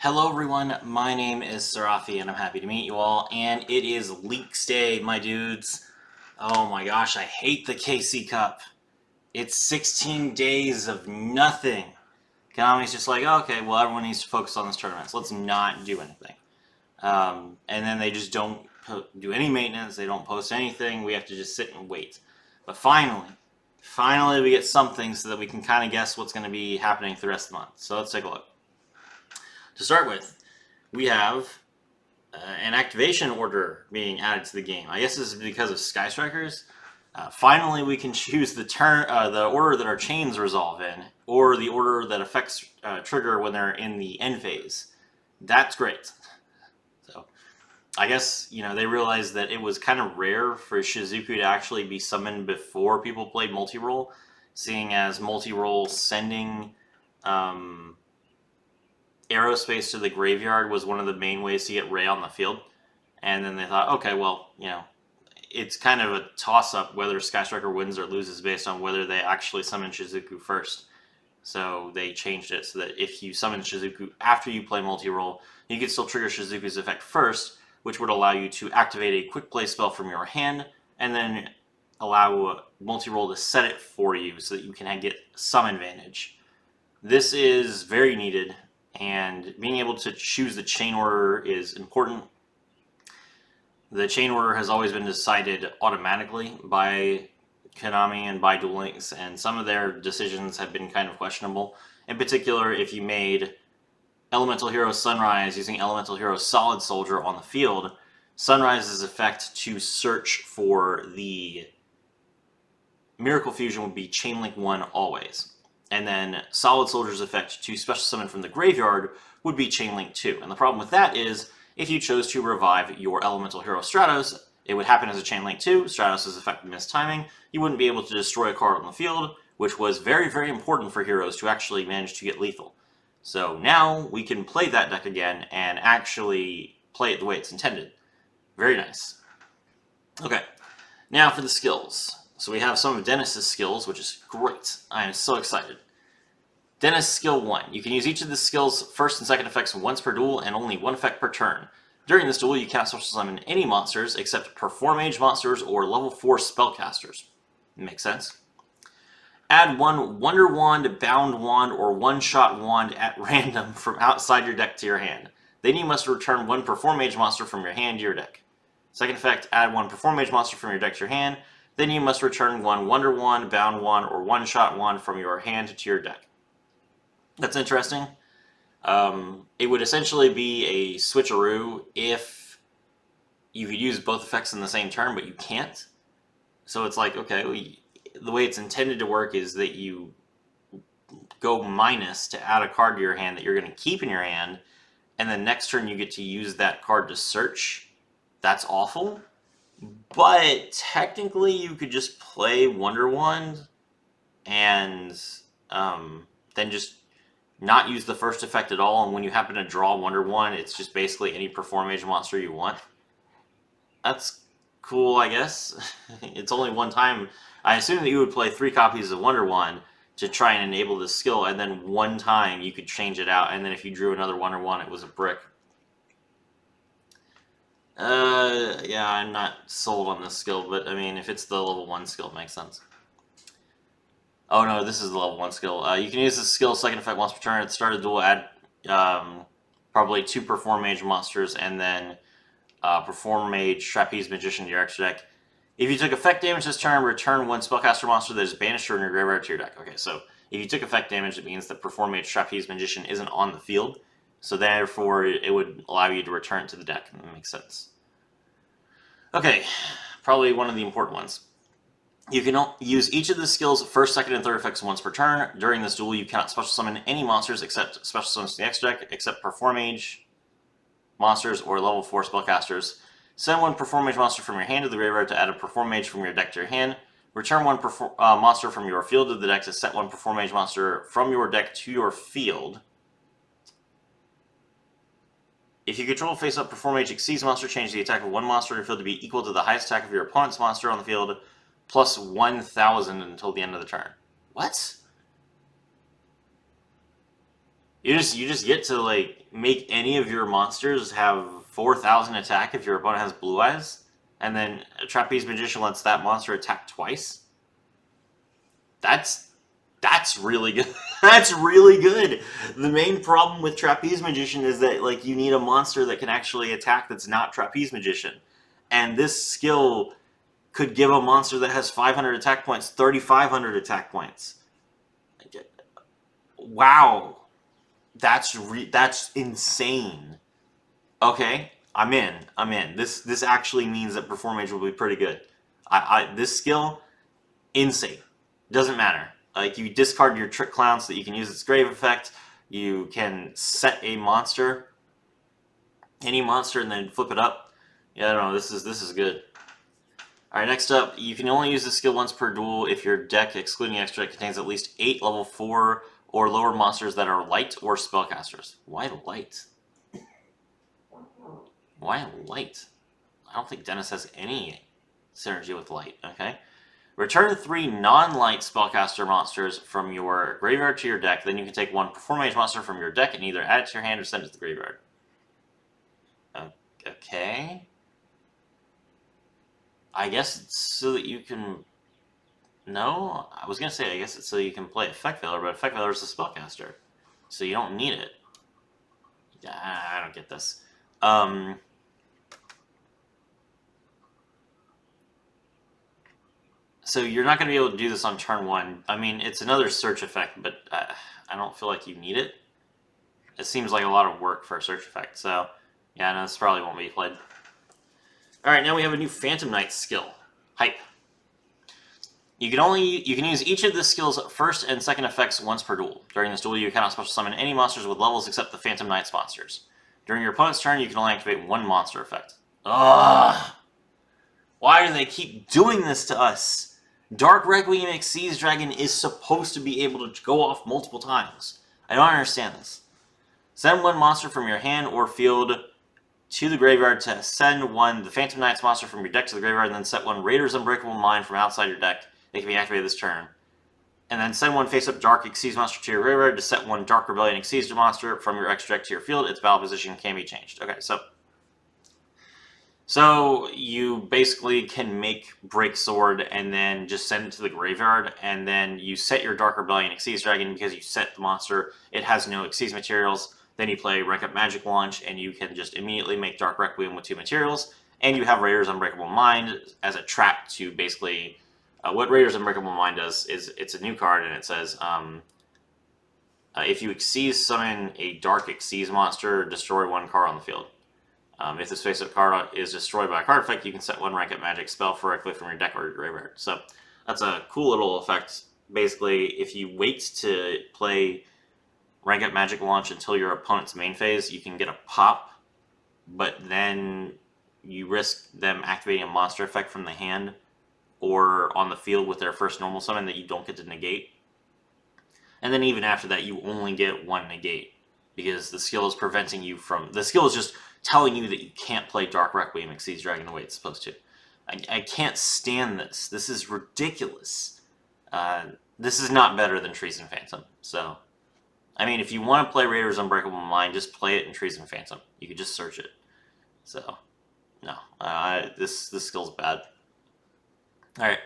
Hello everyone, my name is Sarafi and I'm happy to meet you all, and it is Leaks Day, my dudes. Oh my gosh, I hate the KC Cup. It's 16 days of nothing. Konami's just like, oh, okay, well everyone needs to focus on this tournament, so let's not do anything. And then they just don't do any maintenance, they don't post anything, we have to just sit and wait. But finally we get something so that we can kind of guess what's going to be happening for the rest of the month. So let's take a look. To start with, we have an activation order being added to the game. I guess this is because of Sky Strikers. Finally, we can choose the order that our chains resolve in, or the order that affects trigger when they're in the end phase. That's great. So, I guess they realized that it was kind of rare for Shizuku to actually be summoned before people played multi-role, seeing as multi-role sending aerospace to the graveyard was one of the main ways to get Ray on the field. And then they thought, okay, well, it's kind of a toss-up whether Sky Striker wins or loses based on whether they actually summon Shizuku first. So they changed it so that if you summon Shizuku after you play multi-role, you can still trigger Shizuku's effect first, which would allow you to activate a quick play spell from your hand, and then allow multi-role to set it for you so that you can get some advantage. This is very needed, and being able to choose the chain order is important. The chain order has always been decided automatically by Konami and by Duel Links, and some of their decisions have been kind of questionable. In particular, if you made Elemental Hero Sunrise using Elemental Hero Solid Soldier on the field, Sunrise's effect to search for the Miracle Fusion would be Chainlink 1 always. And then Solid Soldier's effect to special summon from the graveyard would be Chainlink 2. And the problem with that is, if you chose to revive your Elemental Hero Stratos, it would happen as a Chainlink 2, Stratos' effect missed timing, you wouldn't be able to destroy a card on the field, which was very, very important for heroes to actually manage to get lethal. So now we can play that deck again and actually play it the way it's intended. Very nice. Okay, now for the skills. So we have some of Dennis's skills, which is great. I am so excited. Dennis skill 1. You can use each of the skills' first and second effects once per duel and only one effect per turn. During this duel, you cannot special summon any monsters except Perform Mage monsters or level 4 spellcasters. Makes sense. Add one Wonder Wand, Bound Wand, or One-Shot Wand at random from outside your deck to your hand. Then you must return one Perform Mage monster from your hand to your deck. Second effect, add one Perform Mage monster from your deck to your hand. Then you must return one Wonder Wand, Bound Wand, or One-Shot Wand from your hand to your deck. That's interesting. It would essentially be a switcheroo if you could use both effects in the same turn, but you can't. So it's like, okay, the way it's intended to work is that you go minus to add a card to your hand that you're going to keep in your hand, and then next turn you get to use that card to search. That's awful. But technically you could just play Wonder Wand and then just not use the first effect at all, and when you happen to draw Wonder Wand, it's just basically any Perform Mage monster you want. That's cool, I guess. It's only one time. I assume that you would play 3 copies of Wonder Wand to try and enable this skill, and then one time you could change it out, and then if you drew another Wonder Wand, it was a brick. Yeah, I'm not sold on this skill, but I mean, if it's the level 1 skill, it makes sense. Oh no, this is the level 1 skill. You can use this skill second effect once per turn. At the start of the duel, add probably 2 Perform Mage monsters, and then Perform Mage, Trapeze Magician to your extra deck. If you took effect damage this turn, return one Spellcaster monster that is banished from your graveyard to your deck. Okay, so if you took effect damage, it means that Perform Mage, Trapeze Magician isn't on the field, so therefore it would allow you to return it to the deck. That makes sense. Okay, probably one of the important ones. You can use each of the skills' first, second, and third effects once per turn. During this duel, you cannot special summon any monsters except special summons to the extra deck, except Perform Mage monsters or level 4 spellcasters. Send one Perform Mage monster from your hand to the graveyard to add a Perform Mage from your deck to your hand. Return one monster from your field to the deck to set one Perform Mage monster from your deck to your field. If you control face-up Perform Mage exceeds monster, change the attack of one monster in your field to be equal to the highest attack of your opponent's monster on the field, plus 1,000 until the end of the turn. What? You just get to like make any of your monsters have 4,000 attack if your opponent has blue eyes, and then a Trapeze Magician lets that monster attack twice. That's really good. That's really good. The main problem with Trapeze Magician is that like you need a monster that can actually attack that's not Trapeze Magician, and this skill could give a monster that has 500 attack points 3,500 attack points. Wow, that's insane. Okay, I'm in. This actually means that Perform Mage will be pretty good. This skill, insane. Doesn't matter. Like, you discard your Trick Clown so that you can use its Grave effect. You can set a monster, any monster, and then flip it up. Yeah, I don't know. This is good. All right, next up, you can only use this skill once per duel if your deck, excluding extra, contains at least 8 level 4 or lower monsters that are light or spellcasters. Why light? Why light? I don't think Dennis has any synergy with light, okay? Return 3 non-light spellcaster monsters from your graveyard to your deck. Then you can take 1 Perform Mage monster from your deck and either add it to your hand or send it to the graveyard. Okay. I guess it's so that you can... No? I was going to say, I guess it's so you can play Effect Veiler, but Effect Veiler is a spellcaster. So you don't need it. I don't get this. So you're not going to be able to do this on turn 1. I mean, it's another search effect, but I don't feel like you need it. It seems like a lot of work for a search effect. So, yeah, no, this probably won't be played. Alright, now we have a new Phantom Knight skill. Hype. You can use each of the skill's first and second effects once per duel. During this duel, you cannot special summon any monsters with levels except the Phantom Knight's monsters. During your opponent's turn, you can only activate 1 monster effect. Ugh! Why do they keep doing this to us? Dark Requiem Xyz Dragon is supposed to be able to go off multiple times. I don't understand this. Send 1 monster from your hand or field to the graveyard to send the Phantom Knight's monster from your deck to the graveyard, and then set 1 Raider's Unbreakable Mind from outside your deck. They can be activated this turn. And then send 1 face-up Dark Xyz monster to your graveyard to set 1 Dark Rebellion Xyz monster from your extra deck to your field. Its battle position can be changed. Okay, so you basically can make Break Sword and then just send it to the graveyard, and then you set your Dark Rebellion Xyz Dragon because you set the monster. It has no Xyz materials. Then you play Rank Up Magic Launch, and you can just immediately make Dark Requiem with 2 materials. And you have Raider's Unbreakable Mind as a trap to basically... what Raider's Unbreakable Mind does is it's a new card, and it says... if you Xyz summon a Dark Xyz monster, destroy 1 card on the field. If this face-up card is destroyed by a card effect, you can set 1 Rank Up Magic spell for a click from your deck or your graveyard. So that's a cool little effect. Basically, if you wait to play Rank Up Magic Launch until your opponent's main phase, you can get a pop, but then you risk them activating a monster effect from the hand or on the field with their first normal summon that you don't get to negate. And then even after that, you only get 1 negate, because the skill is preventing you from... The skill is just telling you that you can't play Dark Requiem Xyz Dragon the way it's supposed to. I can't stand this. This is ridiculous. This is not better than Treason Phantom. So, I mean, if you want to play Raider's Unbreakable Mind, just play it in Treason Phantom. You could just search it. So, no. This skill's bad. Alright.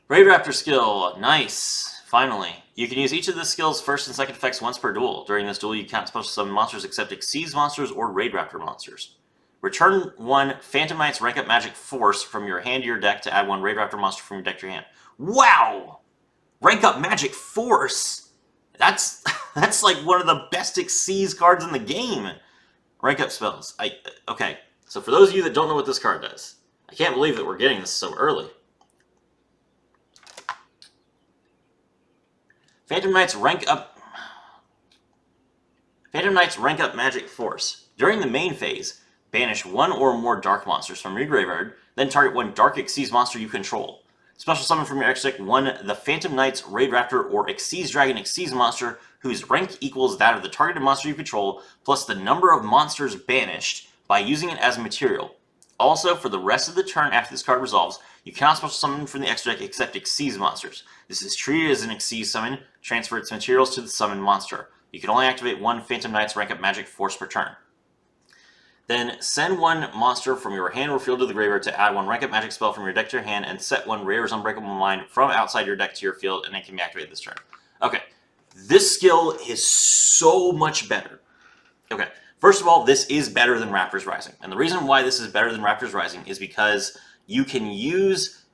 Raid Raptor skill. Nice. Finally, you can use each of the skill's first and second effects once per duel. During this duel, you can't special summon monsters except Xyz monsters or Raid Raptor monsters. Return 1 Phantom Knight's Rank Up Magic Force from your hand to your deck to add 1 Raid Raptor monster from your deck to your hand. Wow! Rank Up Magic Force! That's like one of the best Xyz cards in the game. Rank Up spells. Okay, so for those of you that don't know what this card does, I can't believe that we're getting this so early. Phantom Knight's Rank Up Magic Force. During the main phase, banish 1 or more Dark monsters from your graveyard, then target 1 Dark Xyz monster you control. Special summon from your extra deck 1 the Phantom Knight's Raid Raptor or Xyz Dragon Xyz monster whose rank equals that of the targeted monster you control, plus the number of monsters banished by using it as a material. Also, for the rest of the turn after this card resolves, you cannot special summon from the extra deck except Xyz monsters. This is treated as an Xyz summon. Transfer its materials to the summoned monster. You can only activate one Phantom Knight's rank up magic force per turn. Then send one monster from your hand or field to the graveyard to add one rank up magic spell from your deck to your hand, and set one Rare's Unbreakable Mind from outside your deck to your field, and it can be activated this turn. Okay, this skill is so much better. Okay, first of all, this is better than Raptor's Rising. And the reason why this is better than Raptor's Rising is because you can use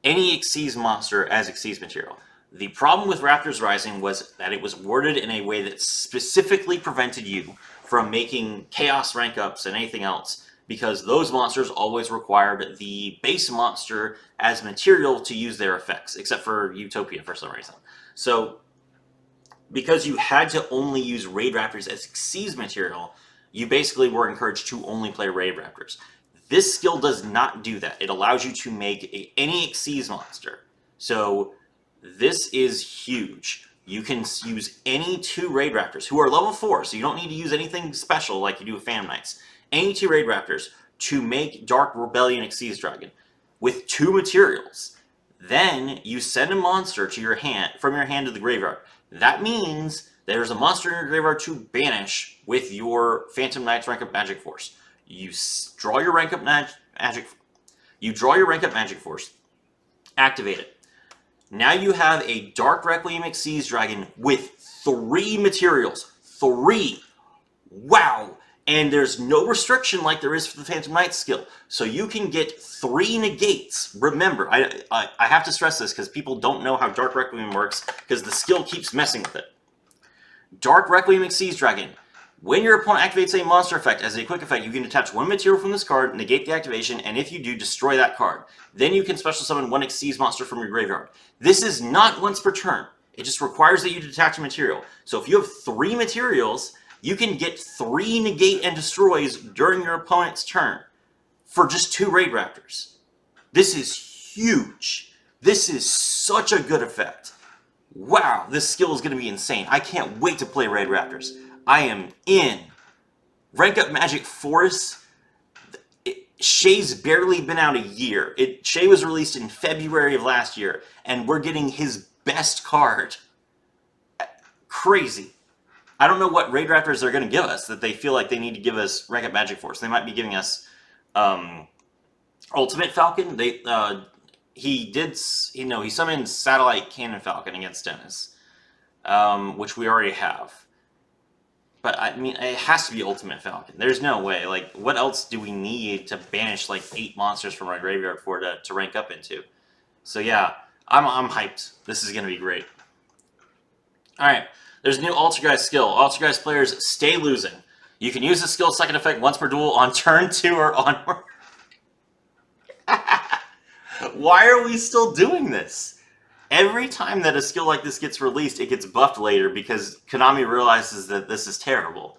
any Xyz monster as Xyz material. The problem with Raptor's Rising was that it was worded in a way that specifically prevented you from making Chaos rank ups and anything else, because those monsters always required the base monster as material to use their effects, except for Utopia for some reason. So, because you had to only use Raid Raptors as Xyz material, you basically were encouraged to only play Raid Raptors. This skill does not do that. It allows you to make any Xyz monster. So this is huge. You can use any 2 Raid Raptors, who are level 4, so you don't need to use anything special like you do with Phantom Knights. Any 2 Raid Raptors to make Dark Rebellion Xyz Dragon with 2 materials. Then you send a monster to your hand from your hand to the graveyard. That means there's a monster in your graveyard to banish with your Phantom Knight's rank up magic force. You draw your rank up magic. You draw your rank up magic force. Activate it. Now you have a Dark Requiem Xyz Dragon with 3 materials. 3! Wow! And there's no restriction like there is for the Phantom Knight skill. So you can get 3 negates. Remember, I have to stress this because people don't know how Dark Requiem works because the skill keeps messing with it. Dark Requiem Xyz Dragon. When your opponent activates a monster effect as a quick effect, you can detach 1 material from this card, negate the activation, and if you do, destroy that card. Then you can special summon 1 Xyz monster from your graveyard. This is not once per turn. It just requires that you detach a material. So if you have 3 materials, you can get 3 negate and destroys during your opponent's turn for just 2 Raid Raptors. This is huge. This is such a good effect. Wow, this skill is going to be insane. I can't wait to play Raid Raptors. I am in. Rank Up Magic Force. Shay's barely been out a year. Shay was released in February of last year, and we're getting his best card. Crazy. I don't know what Raid Raptors are going to give us that they feel like they need to give us Rank Up Magic Force. They might be giving us Ultimate Falcon. He summoned Satellite Cannon Falcon against Dennis, which we already have. But, I mean, it has to be Ultimate Falcon. There's no way. Like, what else do we need to banish, like, 8 monsters from our graveyard for to rank up into? So, yeah, I'm hyped. This is going to be great. Alright, there's a new Altergeist skill. Altergeist players stay losing. You can use the skill second effect once per duel on turn 2 or onward. Why are we still doing this? Every time that a skill like this gets released, it gets buffed later because Konami realizes that this is terrible.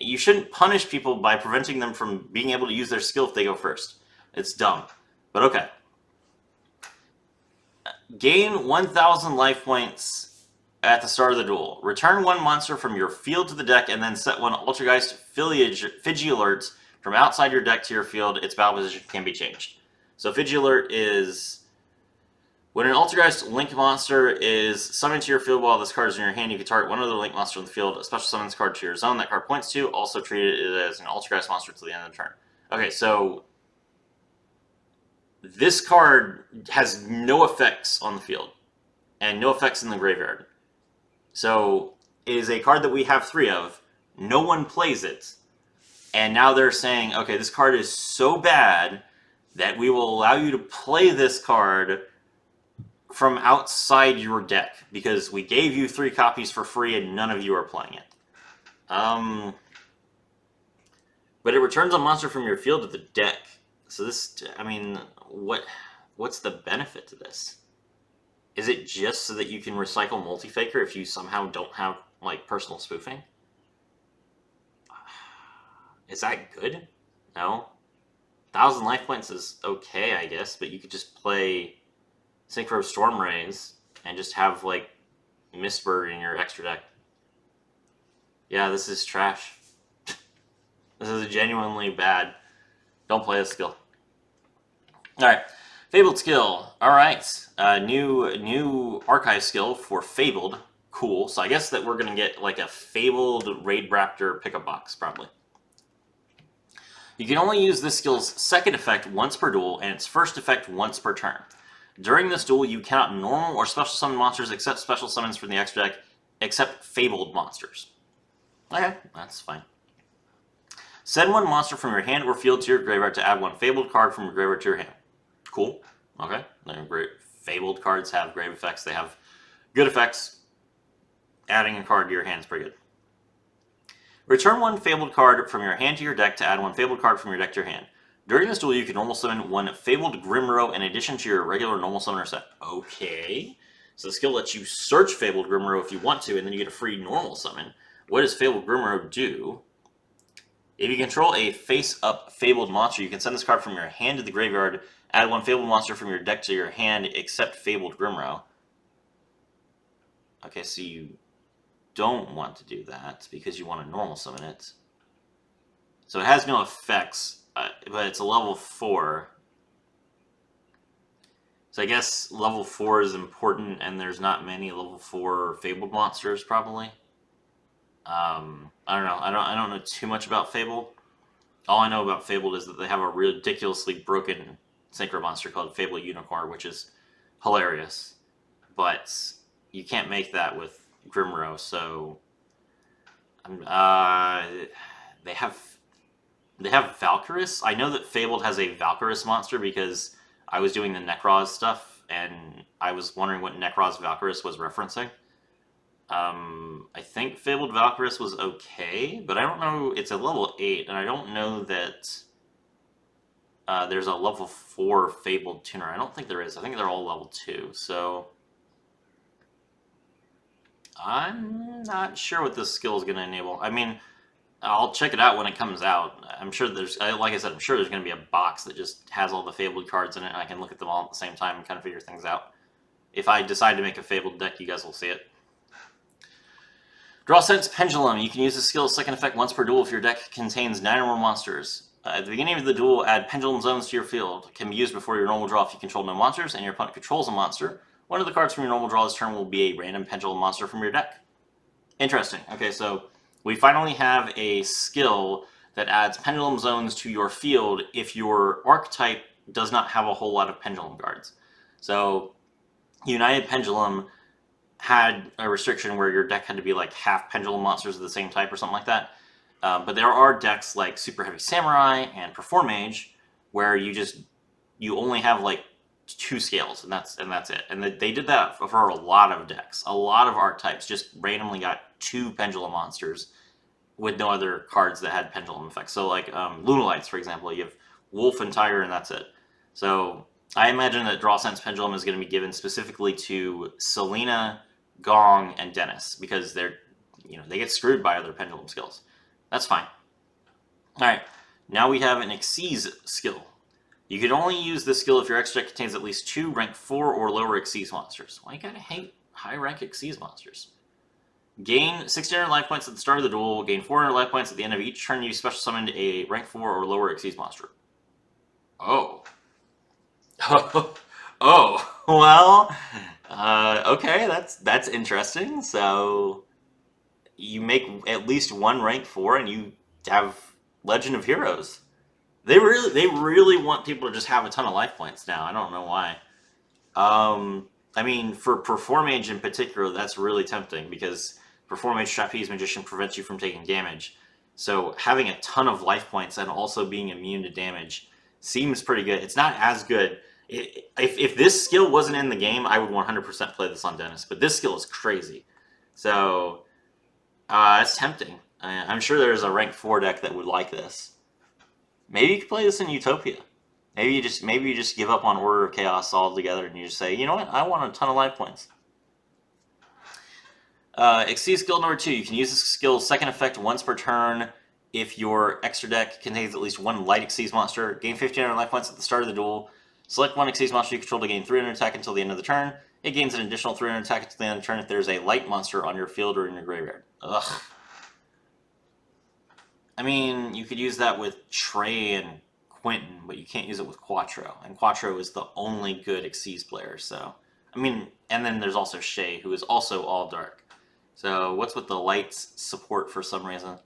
You shouldn't punish people by preventing them from being able to use their skill if they go first. It's dumb. But okay. Gain 1,000 life points at the start of the duel. Return 1 monster from your field to the deck and then set 1 Altergeist Fiji Alert from outside your deck to your field. Its battle position can be changed. So Fiji Alert is... when an Altergeist Link monster is summoned to your field while this card is in your hand, you can target one other Link monster in the field, a special summons card to your zone that card points to, also treat it as an Altergeist monster to the end of the turn. Okay, so this card has no effects on the field, and no effects in the graveyard. So it is a card that we have 3 of, no one plays it, and now they're saying, okay, this card is so bad that we will allow you to play this card from outside your deck, because we gave you 3 copies for free and none of you are playing it. But it returns a monster from your field to the deck. So this, I mean, what's the benefit to this? Is it just so that you can recycle Multi-Faker if you somehow don't have, like, personal spoofing? Is that good? No? 1,000 life points is okay, I guess, but you could just play Synchro Storm Rays and just have, like, Mistbird in your extra deck. Yeah, this is trash. This is genuinely bad. Don't play this skill. Alright, Fabled skill. Alright, new archive skill for Fabled. Cool. So I guess that we're going to get like a Fabled Raid Raptor pickup box, probably. You can only use this skill's second effect once per duel, and its first effect once per turn. During this duel, you cannot normal or special summon monsters except special summons from the extra deck, except Fabled monsters. Okay, that's fine. Send one monster from your hand or field to your graveyard to add one Fabled card from your graveyard to your hand. Cool. Okay, they're great. Fabled cards have grave effects. They have good effects. Adding a card to your hand is pretty good. Return one Fabled card from your hand to your deck to add one Fabled card from your deck to your hand. During this duel, you can normal summon one Fabled Grimrow in addition to your regular normal summoner set. Okay. So the skill lets you search Fabled Grimrow if you want to, and then you get a free normal summon. What does Fabled Grimrow do? If you control a face-up Fabled monster, you can send this card from your hand to the graveyard, add one Fabled monster from your deck to your hand, except Fabled Grimrow. Okay, so you don't want to do that because you want to normal summon it. So it has no effects, but it's a level 4. So I guess level 4 is important, and there's not many level 4 Fabled monsters, probably. I don't know. I don't know too much about Fable. All I know about Fabled is that they have a ridiculously broken synchro monster called Fable Unicorn, which is hilarious. But you can't make that with Grimrow, so they have Valkyrus. I know that Fabled has a Valkyrus monster because I was doing the Necroz stuff, and I was wondering what Necroz Valkyrus was referencing. I think Fabled Valkyrus was okay, but I don't know. It's a level 8, and I don't know that there's a level 4 Fabled tuner. I don't think there is. I think they're all level 2, so I'm not sure what this skill is going to enable. I mean, I'll check it out when it comes out. I'm sure there's, like I said, I'm sure there's going to be a box that just has all the Fabled cards in it, and I can look at them all at the same time and kind of figure things out. If I decide to make a Fabled deck, you guys will see it. Draw Sense Pendulum. You can use this skill's second effect once per duel if your deck contains 9 or more monsters. At the beginning of the duel, add Pendulum Zones to your field. It can be used before your normal draw if you control no monsters and your opponent controls a monster. One of the cards from your normal draw this turn will be a random Pendulum monster from your deck. Interesting. Okay, so we finally have a skill that adds Pendulum Zones to your field if your archetype does not have a whole lot of Pendulum cards. So United Pendulum had a restriction where your deck had to be like half Pendulum monsters of the same type or something like that. But there are decks like Super Heavy Samurai and Perform Mage where you only have like 2 scales, and that's it. And they did that for a lot of decks. A lot of archetypes just randomly got 2 Pendulum monsters with no other cards that had Pendulum effects. So like Lunalights, for example, you have Wolf and Tiger, and that's it. So I imagine that Draw Sense Pendulum is going to be given specifically to Selena, Gong, and Dennis because they get screwed by other Pendulum skills. That's fine. All right, now we have an Xyz skill. You can only use this skill if your extra deck contains at least 2 rank 4 or lower Xyz monsters. Why you gotta hate high rank Xyz monsters? Gain 1600 life points at the start of the duel. Gain 400 life points at the end of each turn you special summoned a rank 4 or lower Xyz monster. Oh. Oh. Well. Okay, that's interesting. So you make at least 1 rank 4 and you have Legend of Heroes. They really want people to just have a ton of life points now. I don't know why. I mean, for Perform Mage in particular, that's really tempting because Perform Mage Trapeze Magician prevents you from taking damage. So having a ton of life points and also being immune to damage seems pretty good. It's not as good. If this skill wasn't in the game, I would 100% play this on Dennis. But this skill is crazy. So it's tempting. I'm sure there's a rank 4 deck that would like this. Maybe you could play this in Utopia. Maybe you just give up on Order of Chaos altogether and you just say, you know what, I want a ton of life points. Xyz skill number 2. You can use this skill's second effect once per turn if your extra deck contains at least 1 light Xyz monster. Gain 1500 life points at the start of the duel. Select 1 Xyz monster you control to gain 300 attack until the end of the turn. It gains an additional 300 attack until the end of the turn if there's a light monster on your field or in your graveyard. Ugh. I mean, you could use that with Trey and Quentin, but you can't use it with Quattro. And Quattro is the only good Xyz player, so... I mean, and then there's also Shay, who is also all dark. So what's with the lights support for some reason?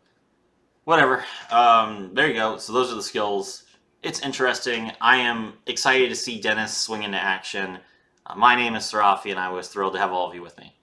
Whatever. There you go. So those are the skills. It's interesting. I am excited to see Dennis swing into action. My name is Sarafi, and I was thrilled to have all of you with me.